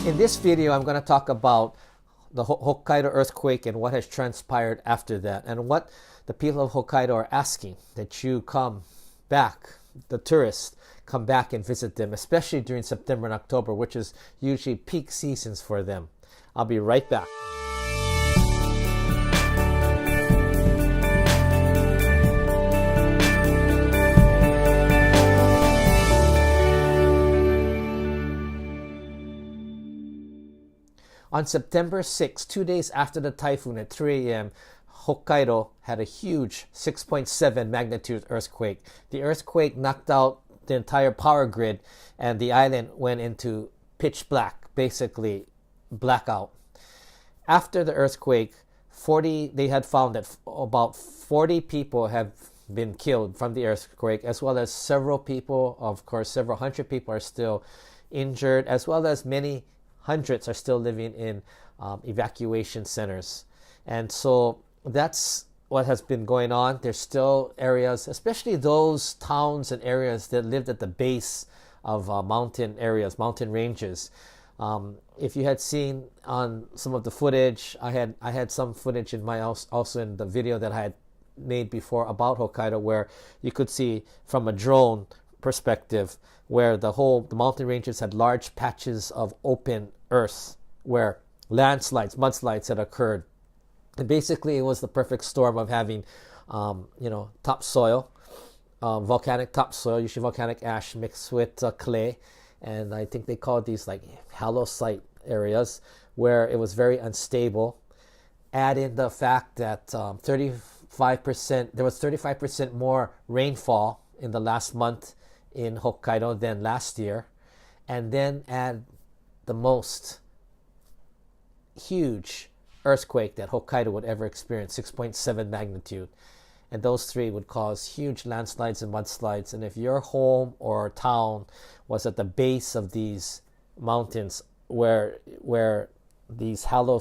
In this video, I'm going to talk about the Hokkaido earthquake and what has transpired after that, and what the people of Hokkaido are asking that you come back, the tourists come back and visit them, especially during September and October, which is usually peak seasons for them. I'll be right back. On September 6, 2 days after the typhoon at 3 a.m., Hokkaido had a huge 6.7 magnitude earthquake. The earthquake knocked out the entire power grid, and the island went into pitch black, basically blackout. After the earthquake, they had found that about 40 people have been killed from the earthquake, as well as several people, of course, several hundred people are still injured, as well as many hundreds are still living in evacuation centers. And so that's what has been going on. There's still areas, especially those towns and areas that lived at the base of mountain areas, mountain ranges. If you had seen on some of the footage, I had some footage in my also in the video that I had made before about Hokkaido, where you could see from a drone perspective where the mountain ranges had large patches of open earth where landslides, mudslides had occurred. And basically it was the perfect storm of having topsoil, volcanic topsoil, usually volcanic ash mixed with clay, and I think they called these like hallow-site areas where it was very unstable. Add in the fact that 35% more rainfall in the last month in Hokkaido than last year, and then add the most huge earthquake that Hokkaido would ever experience, 6.7 magnitude. And those three would cause huge landslides and mudslides. And if your home or town was at the base of these mountains where these hollow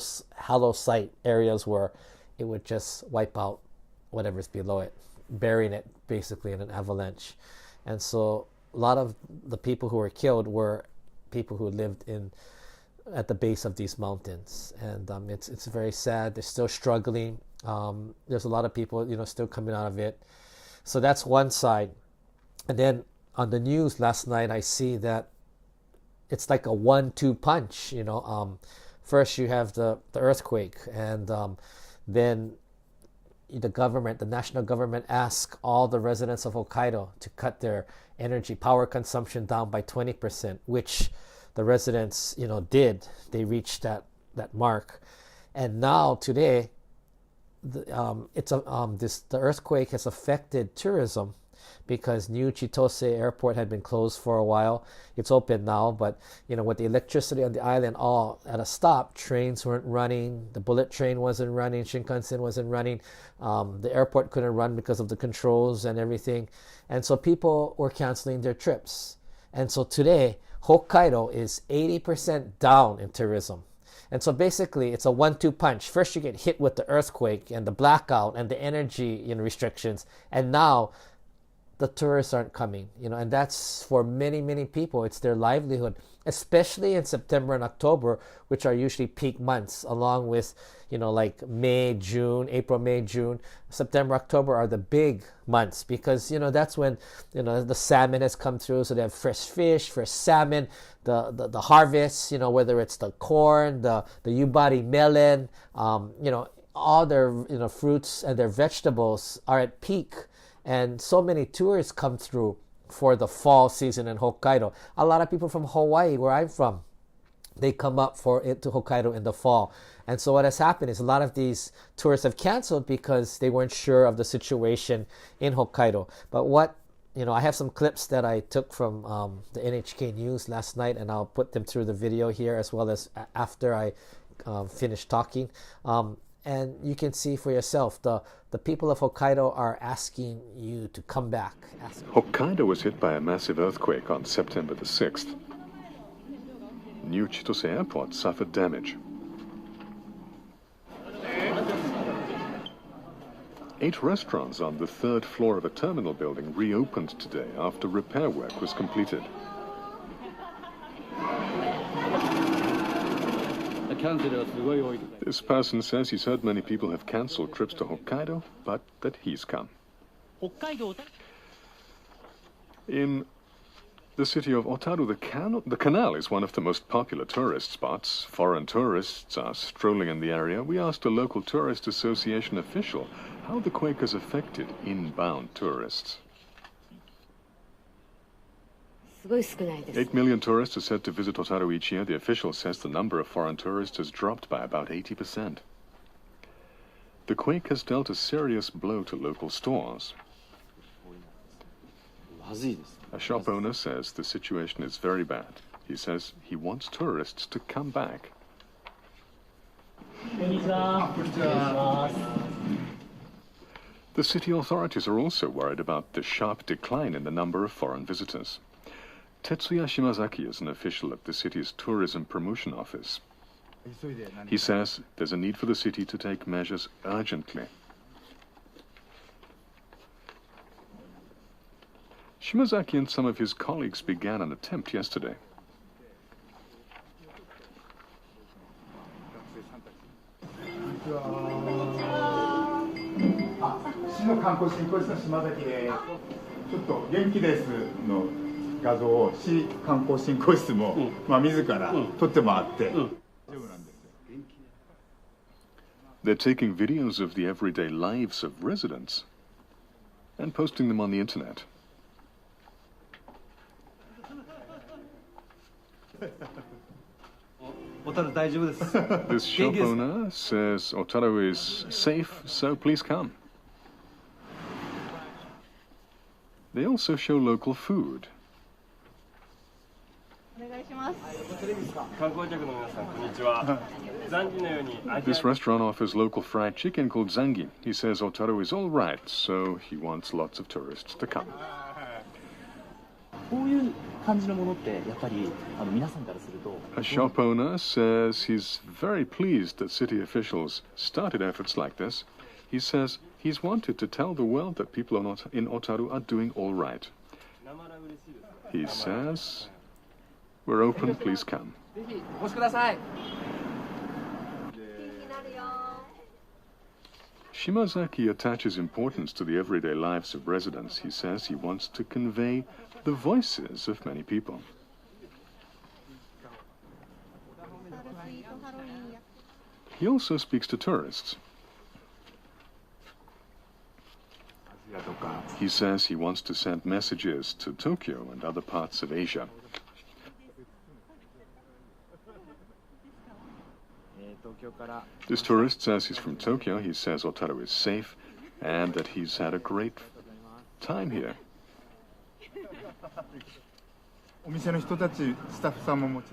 site areas were, it would just wipe out whatever's below it, burying it basically in an avalanche. And so a lot of the people who were killed were people who lived at the base of these mountains, and it's very sad. They're still struggling. There's a lot of people still coming out of it. So that's one side. And then on the news last night, I see that it's like a 1-2 punch. First you have the earthquake, and then the national government asked all the residents of Hokkaido to cut their power consumption down by 20%, which the residents, did. They reached that mark. And now today, the earthquake has affected tourism, because New Chitose Airport had been closed for a while. It's open now, but with the electricity on the island all at a stop, trains weren't running, the bullet train wasn't running, Shinkansen wasn't running, the airport couldn't run because of the controls and everything, and so people were canceling their trips. And so today, Hokkaido is 80% down in tourism. And so basically it's a 1-2 punch. First you get hit with the earthquake and the blackout and the energy restrictions, and now the tourists aren't coming, and that's for many, many people. It's their livelihood, especially in September and October, which are usually peak months, along with, like May, June, April, May, June. September, October are the big months, because, that's when, the salmon has come through. So they have fresh fish, fresh salmon, the harvest, whether it's the corn, the yubari melon, all their, fruits and their vegetables are at peak. And so many tourists come through for the fall season in Hokkaido. A lot of people from Hawaii, where I'm from, they come up to Hokkaido in the fall. And so what has happened is a lot of these tourists have canceled because they weren't sure of the situation in Hokkaido. But I have some clips that I took from the NHK News last night, and I'll put them through the video here, as well as after I finish talking. And you can see for yourself, the people of Hokkaido are asking you to come back. Hokkaido was hit by a massive earthquake on September the 6th. New Chitose Airport suffered damage. 8 restaurants on the 3rd floor of a terminal building reopened today after repair work was completed. This person says he's heard many people have cancelled trips to Hokkaido, but that he's come. In the city of Otaru, the canal is one of the most popular tourist spots. Foreign tourists are strolling in the area. We asked a local tourist association official how the quake has affected inbound tourists. 8 million tourists are said to visit Otaru each year. The official says the number of foreign tourists has dropped by about 80%. The quake has dealt a serious blow to local stores. A shop owner says the situation is very bad. He says he wants tourists to come back. The city authorities are also worried about the sharp decline in the number of foreign visitors. Tetsuya Shimazaki is an official at the city's tourism promotion office. He says there's a need for the city to take measures urgently. Shimazaki and some of his colleagues began an attempt yesterday. They're taking videos of the everyday lives of residents and posting them on the internet. This shop owner says Otaru is safe, so please come. They also show local food. This restaurant offers local fried chicken called zangi. He says Otaru is all right, so he wants lots of tourists to come. A shop owner says he's very pleased that city officials started efforts like this. He says he's wanted to tell the world that people in Otaru are doing all right. He says, we're open, please come. Shimazaki attaches importance to the everyday lives of residents. He says he wants to convey the voices of many people. He also speaks to tourists. He says he wants to send messages to Tokyo and other parts of Asia. This tourist says he's from Tokyo. He says Otaru is safe and that he's had a great time here.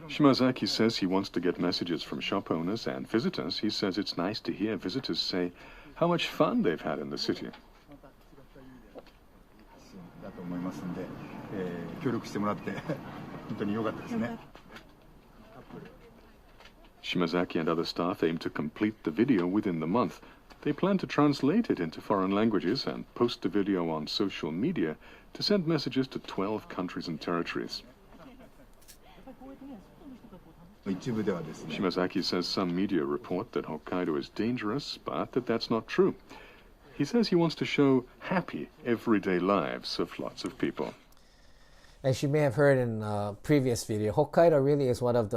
Shimazaki says he wants to get messages from shop owners and visitors. He says it's nice to hear visitors say how much fun they've had in the city. Shimazaki and other staff aim to complete the video within the month. They plan to translate it into foreign languages and post the video on social media to send messages to 12 countries and territories. Shimazaki says some media report that Hokkaido is dangerous, but that's not true. He says he wants to show happy, everyday lives of lots of people. As you may have heard in a previous video, Hokkaido really is one of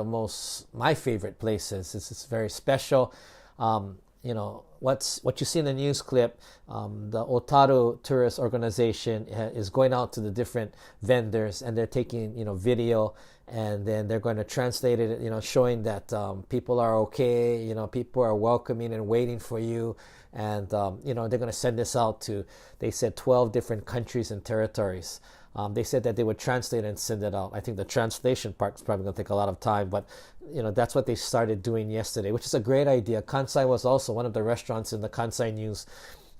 my favorite places. It's very special. You know, what you see in the news clip, the Otaru Tourist Organization is going out to the different vendors and they're taking, video, and then they're going to translate it, showing that people are okay, people are welcoming and waiting for you. And, they're going to send this out to, they said, 12 different countries and territories. They said that they would translate and send it out. I think the translation part is probably going to take a lot of time, but that's what they started doing yesterday, which is a great idea. Kansai was also one of the restaurants in the Kansai News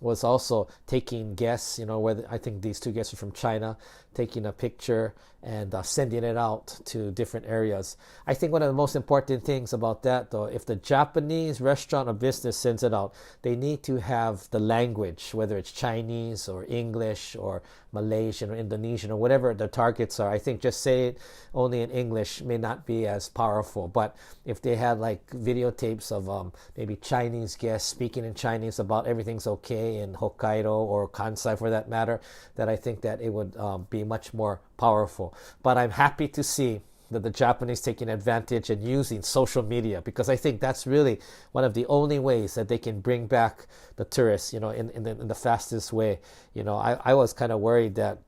was also taking guests, where I think these two guests are from China, taking a picture and sending it out to different areas. I think one of the most important things about that, though, if the Japanese restaurant or business sends it out, they need to have the language, whether it's Chinese or English or Malaysian or Indonesian or whatever the targets are. I think just say it only in English may not be as powerful. But if they had like videotapes of maybe Chinese guests speaking in Chinese about everything's okay in Hokkaido or Kansai for that matter, that I think that it would be much more powerful. But I'm happy to see that the Japanese taking advantage and using social media, because I think that's really one of the only ways that they can bring back the tourists, in the fastest way. I was kind of worried that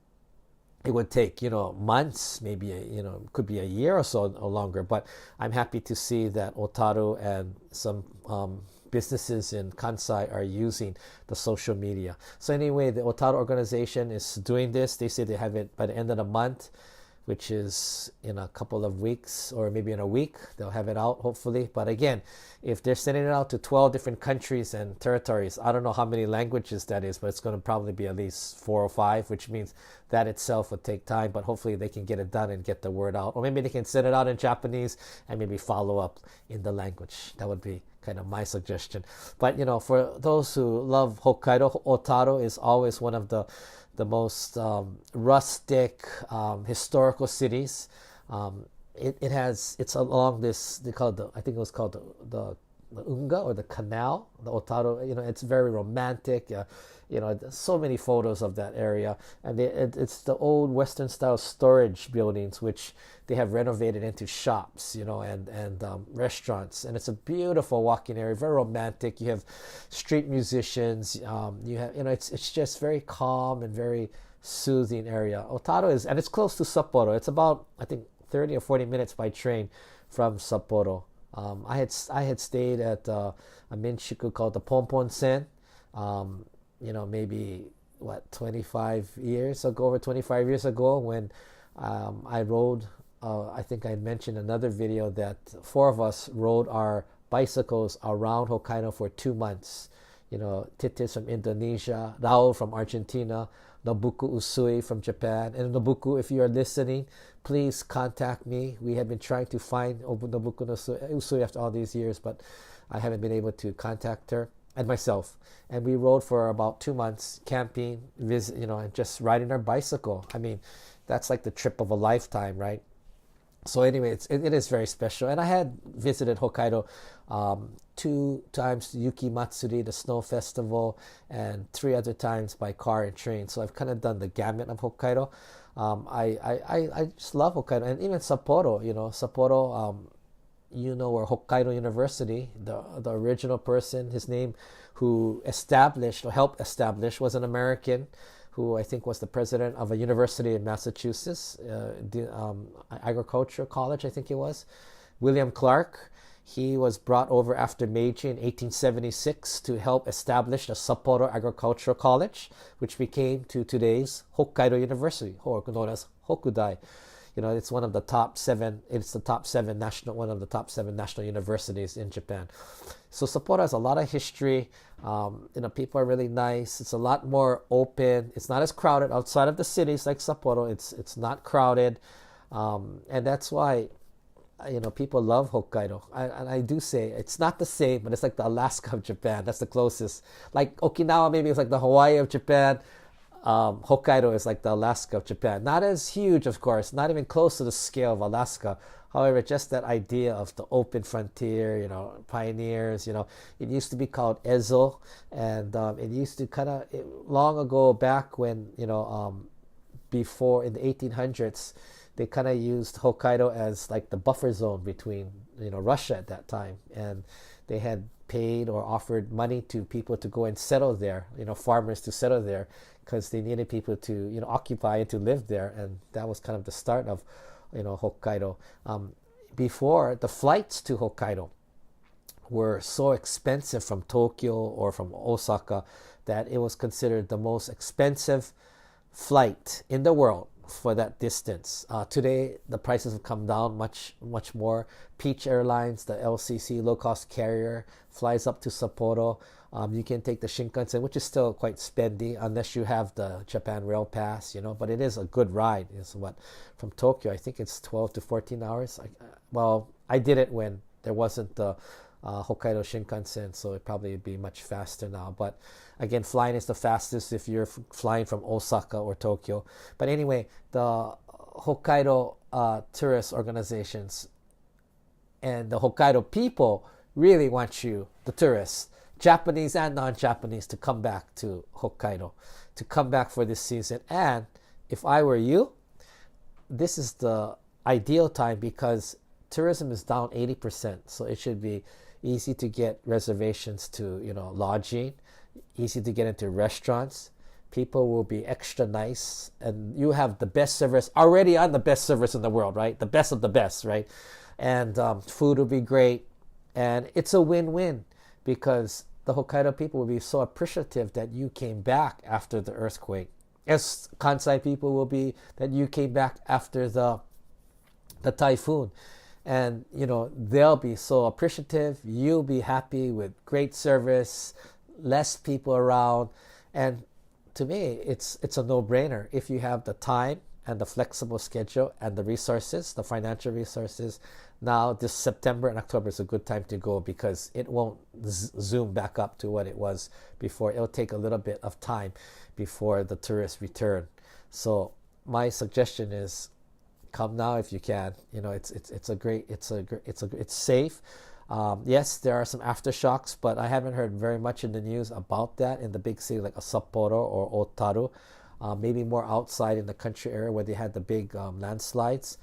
it would take, months, maybe, could be a year or so or longer. But I'm happy to see that Otaru and some businesses in Kansai are using the social media. So anyway, the Otaru organization is doing this. They say they have it by the end of the month, which is in a couple of weeks or maybe in a week. They'll have it out, hopefully. But again, if they're sending it out to 12 different countries and territories, I don't know how many languages that is, but it's going to probably be at least 4 or 5, which means that itself would take time. But hopefully they can get it done and get the word out. Or maybe they can send it out in Japanese and maybe follow up in the language. That would be kind of my suggestion. But, for those who love Hokkaido, Otaru is always one of the most rustic historical cities. It's along this, they call it I think it was called the Unga or the canal, the Otaru. It's very romantic. So many photos of that area, and it's the old Western style storage buildings which they have renovated into shops, and restaurants, and it's a beautiful walking area, very romantic. You have street musicians. You have, it's just very calm and very soothing area. Otaru is, and it's close to Sapporo. It's about, I think, 30 or 40 minutes by train from Sapporo. I had stayed at a Minshuku called the Ponpon-sen. Maybe 25 years ago, over 25 years ago, when I rode. I think I mentioned another video that 4 of us rode our bicycles around Hokkaido for 2 months. Titis from Indonesia, Raul from Argentina, Nobuku Usui from Japan. And Nobuku, if you are listening, please contact me. We have been trying to find Nobuku Usui after all these years, but I haven't been able to contact her and myself. And we rode for about 2 months, camping, and just riding our bicycle. I mean, that's like the trip of a lifetime, right? So anyway, it is very special. And I had visited Hokkaido 2 times, Yuki Matsuri, the snow festival, and 3 other times by car and train. So I've kind of done the gamut of Hokkaido. I just love Hokkaido, and even Sapporo. Sapporo, where Hokkaido University, the original person, his name, who established or helped establish, was an American who I think was the president of a university in Massachusetts, agriculture college, I think it was, William Clark. He was brought over after Meiji in 1876 to help establish the Sapporo Agricultural College, which became to today's Hokkaido University, or known as Hokudai. It's one of the top 7. It's the top 7 national, one of the top 7 national universities in Japan. So Sapporo has a lot of history. People are really nice. It's a lot more open. It's not as crowded outside of the cities like Sapporo. It's not crowded, and that's why people love Hokkaido. And I do say it's not the same, but it's like the Alaska of Japan. That's the closest. Like Okinawa, maybe it's like the Hawaii of Japan. Hokkaido is like the Alaska of Japan. Not as huge, of course, not even close to the scale of Alaska. However, just that idea of the open frontier, pioneers, it used to be called Ezo, and it used to kind of, long ago back when, before in the 1800s, they kind of used Hokkaido as like the buffer zone between, Russia at that time. And they had paid or offered money to people to go and settle there, farmers to settle there, because they needed people to, occupy and to live there. And that was kind of the start of, Hokkaido. Before, the flights to Hokkaido were so expensive from Tokyo or from Osaka that it was considered the most expensive flight in the world for that distance. Today, the prices have come down much more. Peach Airlines, the LCC low-cost carrier, flies up to Sapporo. You can take the Shinkansen, which is still quite spendy unless you have the Japan Rail Pass, but it is a good ride. It's from Tokyo, I think it's 12 to 14 hours. I did it when there wasn't the Hokkaido Shinkansen, so it probably would be much faster now. But again, flying is the fastest if you're flying from Osaka or Tokyo. But anyway, the Hokkaido tourist organizations and the Hokkaido people really want you, the tourists, Japanese and non-Japanese, to come back to Hokkaido, to come back for this season. And if I were you, this is the ideal time because tourism is down 80%, so it should be easy to get reservations to lodging, easy to get into restaurants. People will be extra nice, and you have the best service already on the best service in the world, right? The best of the best, right? And food will be great, and it's a win-win because the Hokkaido people will be so appreciative that you came back after the earthquake, as Kansai people will be that you came back after the typhoon. And they'll be so appreciative. You'll be happy with great service, less people around, and to me, it's a no-brainer. If you have the time and the flexible schedule and the resources, the financial resources, now this September and October is a good time to go because it won't zoom back up to what it was before. It'll take a little bit of time before the tourists return. So my suggestion is, come now if you can. It's safe. Yes, there are some aftershocks, but I haven't heard very much in the news about that in the big city like Sapporo or Otaru. Maybe more outside in the country area where they had the big landslides.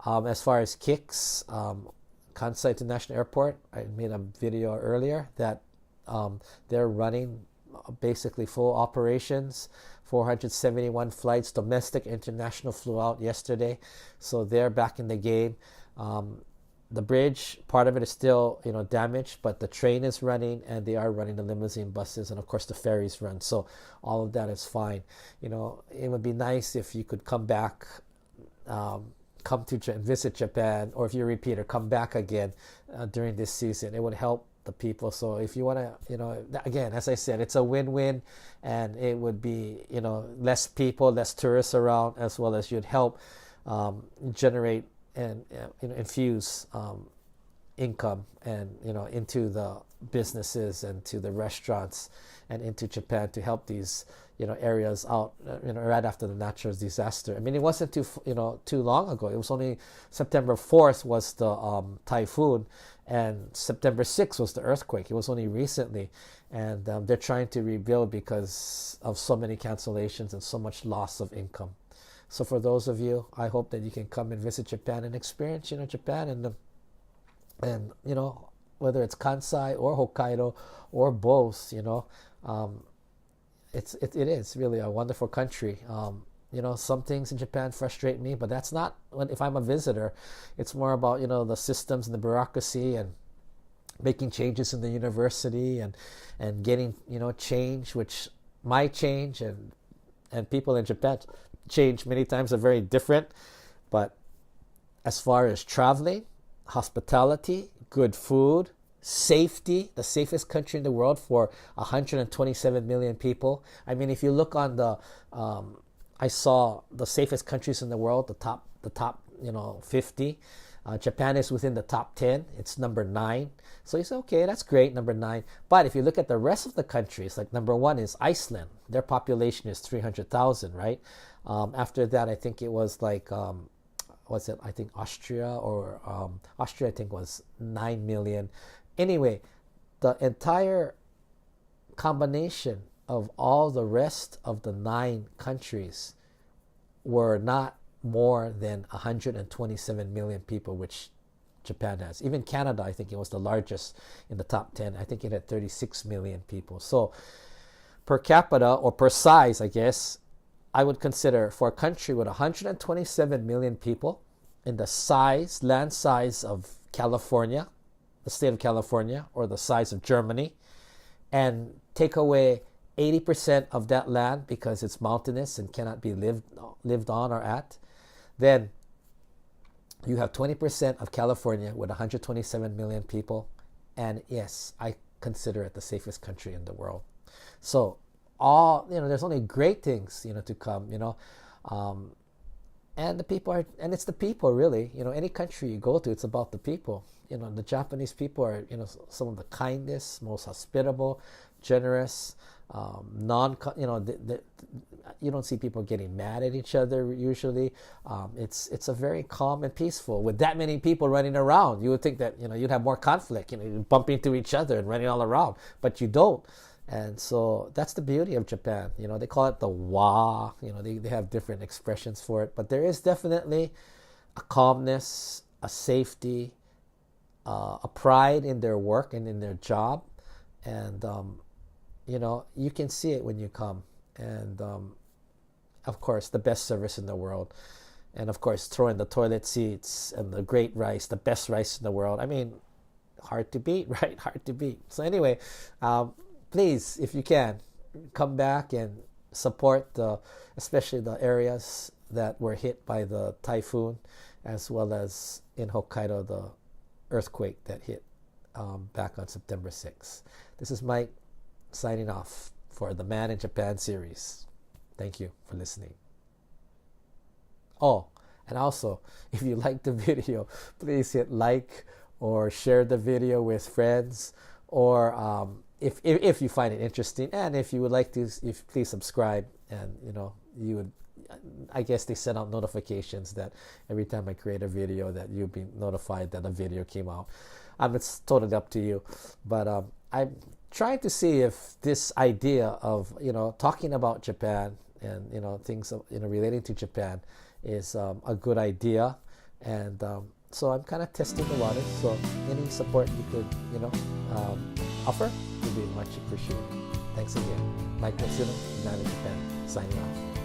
As far as kicks, Kansai International Airport, I made a video earlier that they're running basically full operations. 471 flights, domestic, international, flew out yesterday, so they're back in the game. The bridge, part of it is still damaged, but the train is running, and they are running the limousine buses, and of course the ferries run. So all of that is fine. It would be nice if you could come back, come to and visit Japan, or if you're a repeater, come back again during this season. It would help the people. So if you want to, again, as I said, it's a win-win, and it would be, less people, less tourists around, as well as you'd help generate and infuse income and into the businesses and to the restaurants and into Japan to help these areas out right after the natural disaster. I mean, it wasn't too long ago. It was only September 4th was the typhoon, and September 6th was the earthquake. It was only recently, and they're trying to rebuild because of so many cancellations and so much loss of income. So for those of you, I hope that you can come and visit Japan and experience Japan and whether it's Kansai or Hokkaido or both, it is really a wonderful country. Some things in Japan frustrate me, but that's not if I'm a visitor. It's more about the systems and the bureaucracy and making changes in the university and getting change, which my change and people in Japan change many times are very different. But as far as traveling, hospitality, good food, safety, the safest country in the world for 127 million people. I mean, if you look on the I saw the safest countries in the world, the top 50. Japan is within the top 10. It's number 9. So you say, okay, that's great, number 9. But if you look at the rest of the countries, like number 1 is Iceland. Their population is 300,000, right? After that, I think it was like, I think Austria or Austria, I think was 9 million. Anyway, the entire combination of all the rest of the 9 countries were not more than 127 million people, which Japan has. Even Canada, I think it was the largest in the top 10. I think it had 36 million people. So per capita, or per size, I guess, I would consider for a country with 127 million people in the land size of California, the state of California, or the size of Germany, and take away 80% of that land because it's mountainous and cannot be lived on or at. Then you have 20% of California with 127 million people. And yes, I consider it the safest country in the world. So there's only great things, to come, and the people are, and it's the people really, any country you go to, it's about the people. The Japanese people are, some of the kindest, most hospitable, generous, you don't see people getting mad at each other usually. It's a very calm and peaceful. With that many people running around, you would think that you'd have more conflict. You'd bump into each other and running all around, but you don't. And so that's the beauty of Japan. They call it the wa. They have different expressions for it, but there is definitely a calmness, a safety, a pride in their work and in their job, and you can see it when you come. And of course, the best service in the world, and of course, throw in the toilet seats and the great rice, the best rice in the world. I mean, hard to beat, right? Hard to beat. So anyway, please, if you can, come back and support especially the areas that were hit by the typhoon, as well as in Hokkaido, the earthquake that hit back on September 6th. This is Mike signing off for the Man in Japan series. Thank you for listening. Oh, and also, if you like the video, please hit like or share the video with friends, or if you find it interesting, and if you would like to, please subscribe. And you would, I guess they send out notifications that every time I create a video that you'll be notified that a video came out. It's totally up to you, but I'm trying to see if this idea of talking about Japan and things relating to Japan is a good idea. And so I'm kind of testing the waters. So any support you could offer would be much appreciated. Thanks again. Mike Matsuno, Man in Japan, signing off.